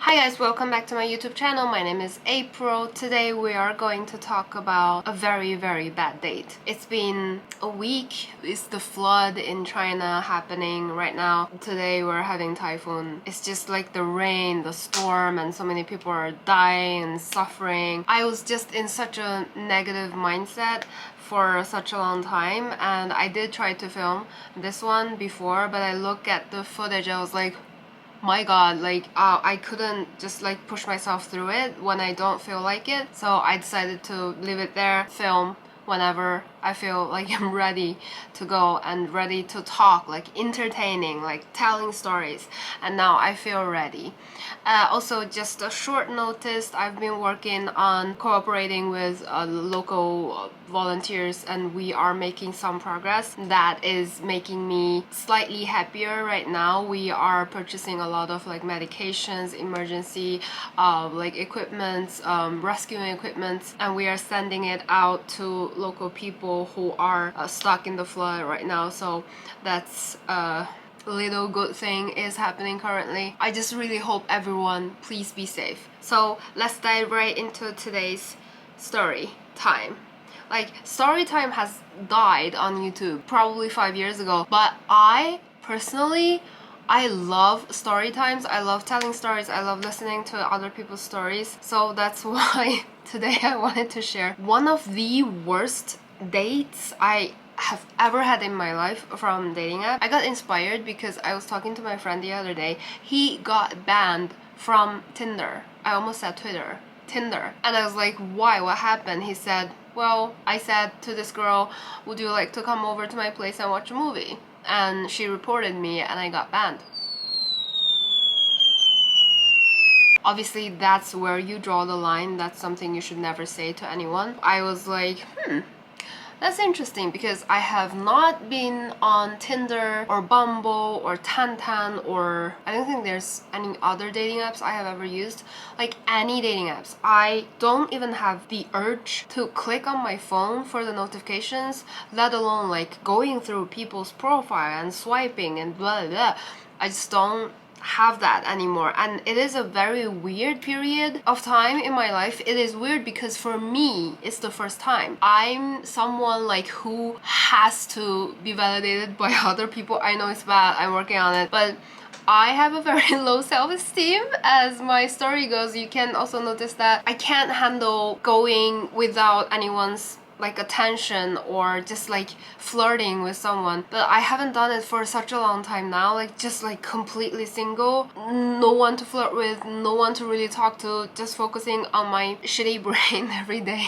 Hi guys, welcome back to my YouTube channel. My name is April. Today we are going to talk about a very bad date. It's been a week. It's the flood in China happening right now. Today we're having typhoon. It's just like the rain, the storm, and so many people are dying and suffering. I was just in such a negative mindset for such a long time, and I did try to film this one before, but I looked at the footage. I was like, my god, I couldn't just like push myself through it when I don't feel like it, so I decided to leave it there, film whenever I feel like I'm ready to go and ready to talk, like entertaining, like telling stories, and now I feel ready. Also, just a short notice, I've been working on cooperating with local volunteers, and we are making some progress that is making me slightly happier right now. We are purchasing a lot of like medications, emergency like equipment, rescuing equipment, and we are sending it out to local people who are stuck in the flood right now. So that's little good thing is happening currently. I just really hope everyone please be safe. So let's dive right into today's story time. Like, story time has died on YouTube probably 5 years ago, but I personally, I love story times. I love telling stories. I love listening to other people's stories. So that's why today I wanted to share one of the worst dates I have ever had in my life from dating app. I got inspired because I was talking to my friend the other day. He got banned from Tinder. I almost said Twitter. Tinder. And I was like, why? What happened? He said, well, I said to this girl, would you like to come over to my place and watch a movie? And she reported me and I got banned. Obviously, that's where you draw the line. That's something you should never say to anyone. I was like, that's interesting, because I have not been on Tinder or Bumble or Tantan, or I don't think there's any other dating apps I have ever used. Like, any dating apps. I don't even have the urge to click on my phone for the notifications, let alone like going through people's profile and swiping and blah blah. I just don't have that anymore, and it is a very weird period of time in my life. It is weird because for me it's the first time. I'm someone like who has to be validated by other people. I know it's bad, I'm working on it, but I have a very low self-esteem. As my story goes, you can also notice that I can't handle going without anyone's like attention or just like flirting with someone. But I haven't done it for such a long time now, like just like completely single, no one to flirt with, no one to really talk to, just focusing on my shitty brain every day.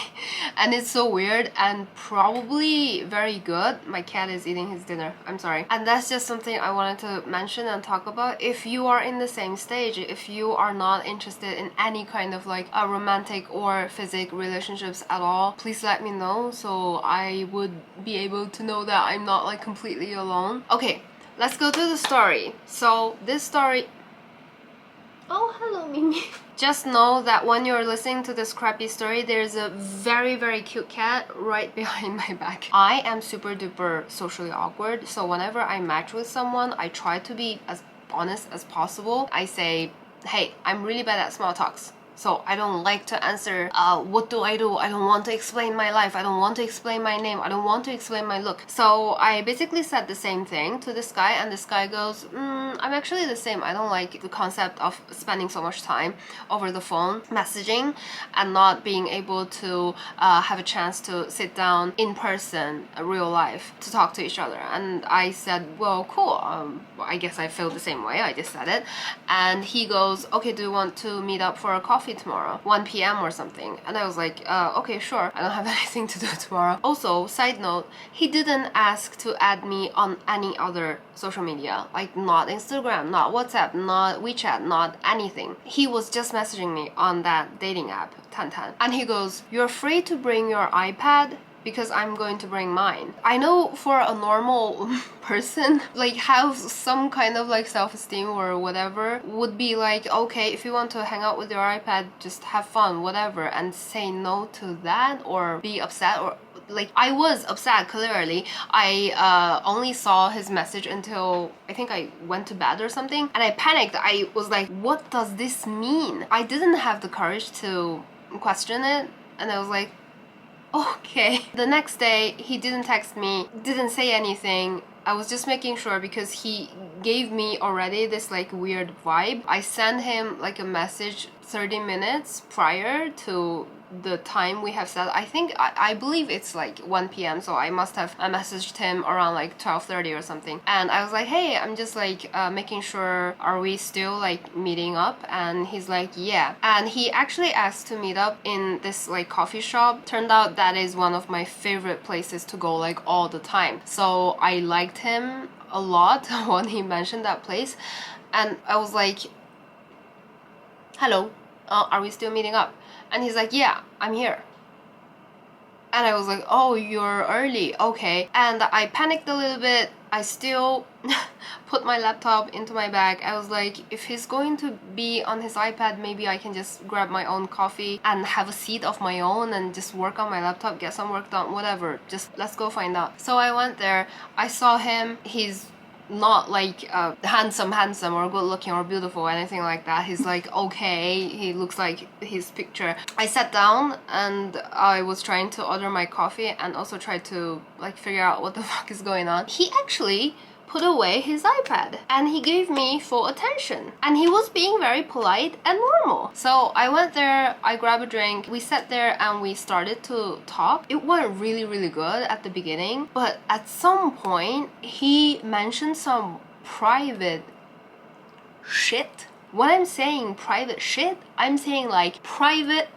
And it's so weird and probably very good. My cat is eating his dinner, I'm sorry. And that's just something I wanted to mention and talk about. If you are in the same stage, if you are not interested in any kind of like a romantic or physical relationships at all, please let me know, so I would be able to know that I'm not like completely alone. Okay, let's go to the story. So this story... Oh, hello Mimi. Just know that when you're listening to this crappy story, there's a very cute cat right behind my back. I am super duper socially awkward, so whenever I match with someone, I try to be as honest as possible. I say, hey, I'm really bad at small talks, so I don't like to answer, what do? I don't want to explain my life, I don't want to explain my name, I don't want to explain my look. So I basically said the same thing to this guy, and this guy goes, I'm actually the same. I don't like the concept of spending so much time over the phone messaging and not being able to have a chance to sit down in person, real life, to talk to each other. And I said, well, cool, I guess I feel the same way, I just said it. And he goes, okay, do you want to meet up for a coffee tomorrow, 1 p.m. or something? And I was like, okay, sure, I don't have anything to do tomorrow. Also, side note, he didn't ask to add me on any other social media, like not Instagram, not WhatsApp, not WeChat, not anything. He was just messaging me on that dating app, Tantan. And he goes, you're free to bring your iPad because I'm going to bring mine. I know for a normal person, like have some kind of like self-esteem or whatever, would be like, okay, if you want to hang out with your iPad, just have fun, whatever, and say no to that or be upset or like I was upset clearly. I only saw his message until I think I went to bed or something, and I panicked. I was like, what does this mean? I didn't have the courage to question it, and I was like, okay. The next day, he didn't text me, didn't say anything. I was just making sure because he gave me already this like weird vibe. I sent him like a message 30 minutes prior to the time we have set. I believe it's like 1 p.m. so I must have messaged him around like 12:30 or something, and I was like, hey, I'm just like making sure, are we still like meeting up? And he's like, yeah. And he actually asked to meet up in this like coffee shop. Turned out that is one of my favorite places to go like all the time, so I liked him a lot when he mentioned that place, and I was like, hello, are we still meeting up? And he's like, yeah, I'm here. And I was like, oh, you're early, okay. And I panicked a little bit. I still put my laptop into my bag. I was like, if he's going to be on his iPad, maybe I can just grab my own coffee and have a seat of my own and just work on my laptop, get some work done, whatever. Just let's go find out. So I went there. I saw him. He's not like handsome or good looking or beautiful or anything like that. He's like okay, he looks like his picture. I sat down and I was trying to order my coffee and also tried to like figure out what the fuck is going on. He actually put away his iPad and he gave me full attention, and he was being very polite and normal. So I went there, I grabbed a drink, we sat there and we started to talk. It went really good at the beginning, but at some point he mentioned some private shit. When I'm saying private shit, I'm saying like private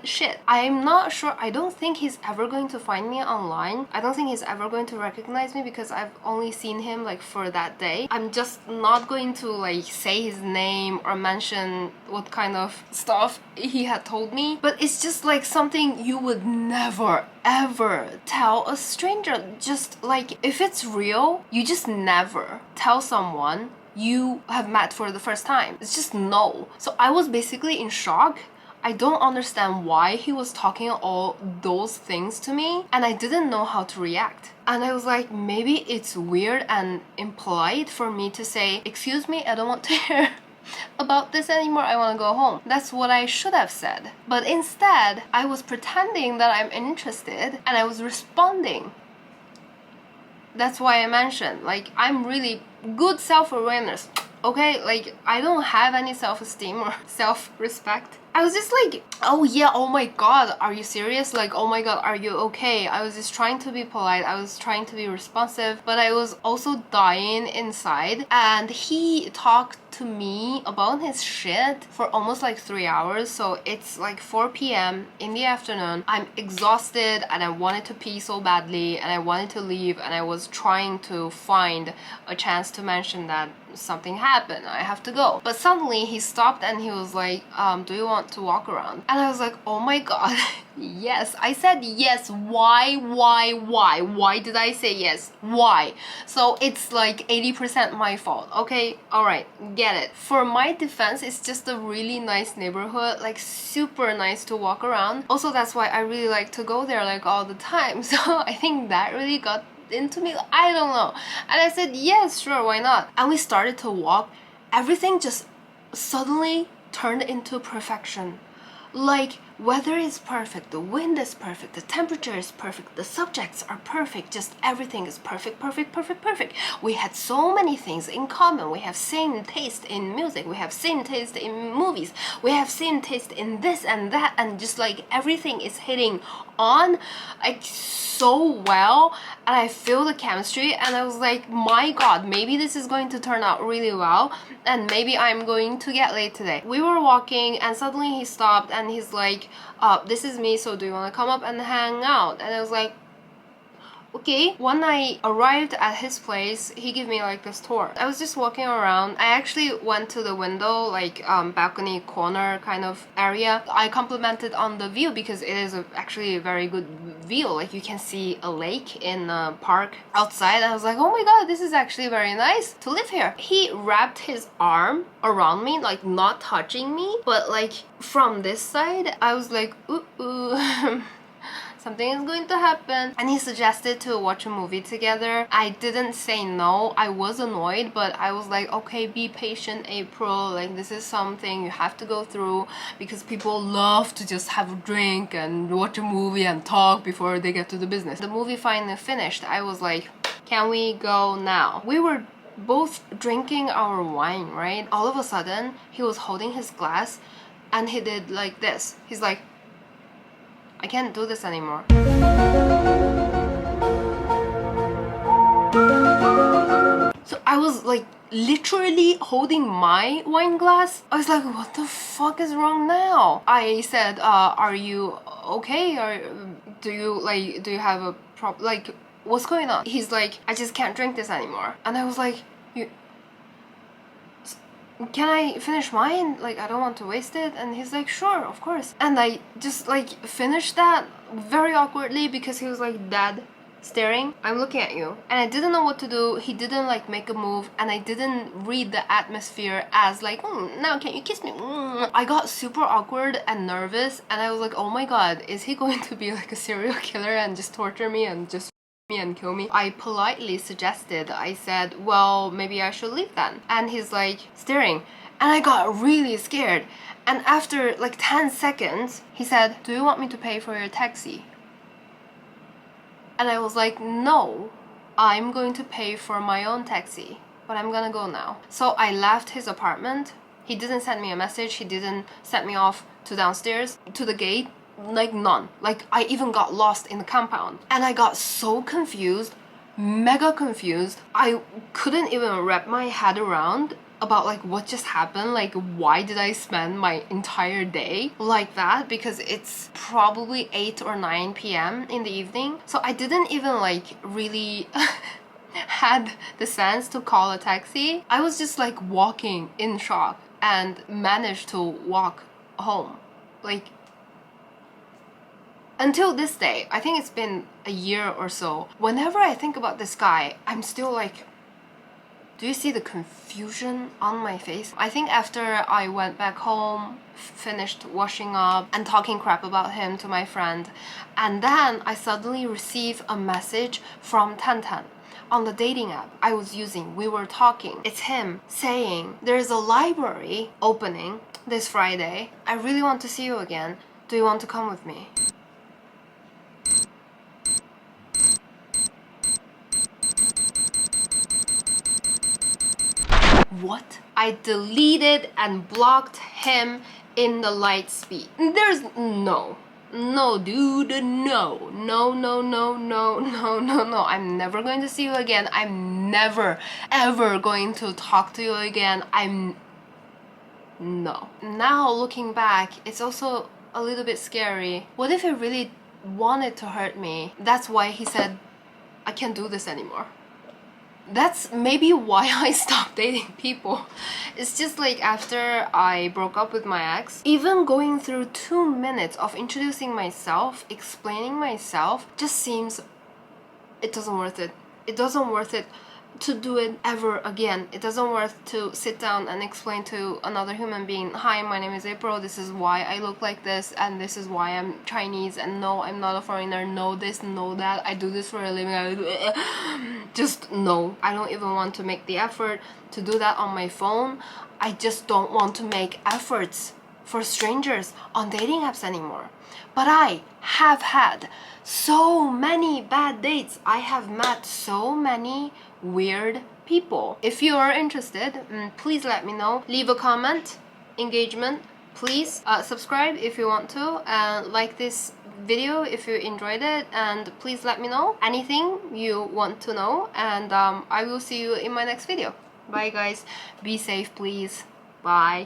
shit. I'm not sure. I don't think he's ever going to find me online. I don't think he's ever going to recognize me because I've only seen him like for that day. I'm just not going to like say his name or mention what kind of stuff he had told me, but it's just like something you would never ever tell a stranger. Just like if it's real, you just never tell someone you have met for the first time. It's just no. So I was basically in shock. I don't understand why he was talking all those things to me, and I didn't know how to react. And I was like, maybe it's weird and impolite for me to say, excuse me, I don't want to hear about this anymore, I want to go home. That's what I should have said. But instead, I was pretending that I'm interested and I was responding. That's why I mentioned, like, I'm really good self-awareness, okay? Like, I don't have any self-esteem or self-respect. I was just like, oh yeah, oh my god, are you serious? Like, oh my god, are you okay? I was just trying to be polite, I was trying to be responsive, but I was also dying inside. And he talked to me about his shit for almost like 3 hours. So it's like 4 p.m. in the afternoon. I'm exhausted and I wanted to pee so badly and I wanted to leave, and I was trying to find a chance to mention that something happened, I have to go. But suddenly he stopped and he was like, do you want to walk around? And I was like, oh my god, yes. I said yes. Why did I say yes? Why? So it's like 80% my fault. Okay, alright, get it. For my defense, it's just a really nice neighborhood, like super nice to walk around. Also, that's why I really like to go there like all the time. So I think that really got into me, I don't know. And I said yes, sure, why not? And we started to walk. Everything just suddenly turned into perfection. Like, weather is perfect, the wind is perfect, the temperature is perfect, the subjects are perfect, just everything is perfect. We had so many things in common. We have same taste in music, we have same taste in movies, we have same taste in this and that, and just like everything is hitting on like so well, and I feel the chemistry, and I was like, my god, maybe this is going to turn out really well, and maybe I'm going to get late today. We were walking and suddenly he stopped and he's like, this is me, so do you want to come up and hang out? And I was like, okay. When I arrived at his place, he gave me like this tour. I was just walking around. I actually went to the window, like balcony corner kind of area. I complimented on the view because it is actually a very good view. Like you can see a lake in a park outside. I was like, oh my god, this is actually very nice to live here. He wrapped his arm around me, like not touching me, but like from this side. I was like, ooh. something is going to happen. And he suggested to watch a movie together. I didn't say no. I was annoyed, but I was like, okay, be patient, April. Like, this is something you have to go through, because people love to just have a drink and watch a movie and talk before they get to the business. The movie finally finished. I was like, can we go now? We were both drinking our wine, right? All of a sudden, he was holding his glass and he did like this. He's like, I can't do this anymore. So I was like literally holding my wine glass. I was like, what the fuck is wrong now? I said, are you okay? Or do you have a problem? Like, what's going on? He's like, I just can't drink this anymore. And I was like, can I finish mine? Like, I don't want to waste it. And he's like, sure, of course. And I just like finished that very awkwardly, because he was like dead staring. I'm looking at you. And I didn't know what to do. He didn't like make a move, and I didn't read the atmosphere as like, now can you kiss me? I got super awkward and nervous, and I was like, oh my god, is he going to be like a serial killer and just torture me and just me and kill me? I politely suggested, I said, well, maybe I should leave then. And he's like staring, and I got really scared. And after like 10 seconds, he said, do you want me to pay for your taxi? And I was like, no, I'm going to pay for my own taxi, but I'm gonna go now. So I left his apartment. He didn't send me a message. He didn't send me off to downstairs, to the gate. Like, none. Like, I even got lost in the compound. And I got so confused, mega confused. I couldn't even wrap my head around about like what just happened. Like, why did I spend my entire day like that? Because it's probably 8 or 9 p.m. in the evening. So I didn't even like really had the sense to call a taxi. I was just like walking in shock and managed to walk home. Like, until this day, I think it's been a year or so, whenever I think about this guy, I'm still like, do you see the confusion on my face? I think after I went back home, finished washing up and talking crap about him to my friend, and then I suddenly received a message from Tantan on the dating app I was using. We were talking. It's him saying, there's a library opening this Friday. I really want to see you again. Do you want to come with me? What? I deleted and blocked him in the light speed. There's no, dude, no. I'm never going to see you again. I'm never, ever going to talk to you again. No. Now looking back, it's also a little bit scary. What if he really wanted to hurt me? That's why he said, I can't do this anymore. That's maybe why I stopped dating people. It's just like after I broke up with my ex, even going through 2 minutes of introducing myself, explaining myself, just seems it doesn't worth it. It doesn't worth it to do it ever again. It doesn't worth to sit down and explain to another human being, hi, my name is April, this is why I look like this, and this is why I'm Chinese, and no, I'm not a foreigner, no this, no that, I do this for a living. Just no. I don't even want to make the effort to do that on my phone. I just don't want to make efforts for strangers on dating apps anymore. But I have had so many bad dates. I have met so many weird people. If you are interested, please let me know. Leave a comment, engagement, please. Subscribe if you want to, and like this video if you enjoyed it, and please let me know anything you want to know, and I will see you in my next video. Bye guys, be safe please, bye.